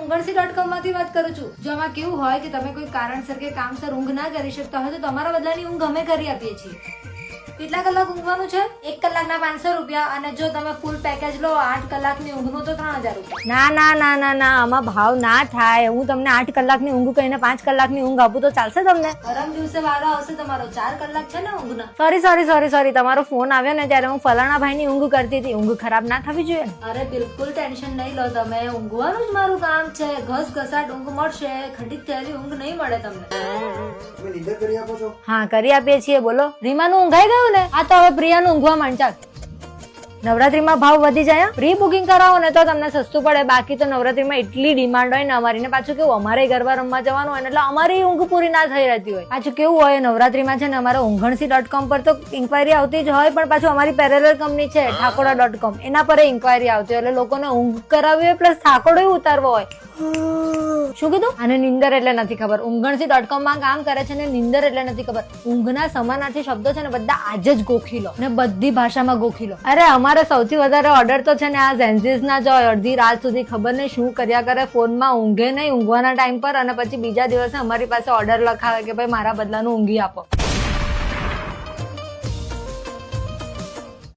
unghansi.com માંથી વાત કરું છું. જો આમાં કેવું હોય કે તમે કોઈ કારણસર કે કામસર ઊંઘ ના કરી શકતા હોય તો તમારા બદલાની ઊંઘ અમે કરી આપીએ છીએ. કેટલા કલાક ઊંઘવાનું છે? 1 કલાકના 500 રૂપિયા, અને જો તમે ફૂલ પેકેજ લો 8 કલાકની ઊંઘનું તો 3000 રૂપિયા. ના ના ના ના ના, આમાં ભાવ ના થાય. હું તમને 8 કલાકની ઊંઘ કહીને 5 કલાકની ઊંઘ આપું તો ચાલશે તમને? પરમ દિવસે વારો આવશે તમારો. 4 કલાક છે ને ઊંઘના. સોરી, તમારો ફોન આવ્યો ને ત્યારે હું ફલાણા ભાઈની ઊંઘ કરતી હતી. ઊંઘ ખરાબ ના થવી જોઈએ ને. અરે બિલકુલ ટેન્શન નહીં લો તમે. ઊંઘવાનું જ મારું કામ છે. ઘસ ઘસાટ ઊંઘ મળશે, ખટીક થયેલી ઊંઘ નહીં મળે તમને. તમે નિંદર કરી આપો છો? હા, કરી આપીએ છીએ. બોલો. રીમાનું ઊંઘાઈ ગયું ને? આ તો હવે પ્રિયાનું ઊંઘવા માંડ. ચાલ, નવરાત્રીમાં ભાવ વધી જાય. પ્રી બુકિંગ કરાવો ને તો તમને સસ્તું પડે. બાકી તો નવરાત્રીમાં એટલી ડિમાન્ડ હોય ને અમારી, ને પાછું કેવું અમારે ગરબા રમવા જવાનું હોય ને એટલે અમારી ઊંઘ પૂરી ના થઈ રહેતી હોય. પાછું કેવું હોય નવરાત્રીમાં છે ને અમારે unghansi.com પર તો ઇન્ક્વાયરી આવતી જ હોય, પણ પાછું અમારી પેરેલલ કંપની છે ઠાકોડા.com, એના પર ઇન્ક્વાયરી આવતી હોય, એટલે લોકોને ઊંઘ કરાવવી હોય પ્લસ ઠાકોડો ઉતારવો હોય. શું કીધું? આને નિંદર એટલે નથી ખબર. unghansi.com માં કામ કરે છે ને નિંદર એટલે નથી ખબર. ઊંઘના સમાનાર્થી શબ્દો છે ને બધા આજે જ ગોખી લો ને બધી ભાષામાં ગોખી લો. અરે અમારે સૌથી વધારે ઓર્ડર તો છે ને આ ઝેન્ઝીસ ના જ હોય. અડધી રાત સુધી ખબર નહીં શું કર્યા કરે, ફોનમાં ઊંઘે નહીં ઊંઘવાના ટાઈમ પર, અને પછી બીજા દિવસે અમારી પાસે ઓર્ડર લખાવે કે ભાઈ મારા બદલાનું ઊંઘી આપો.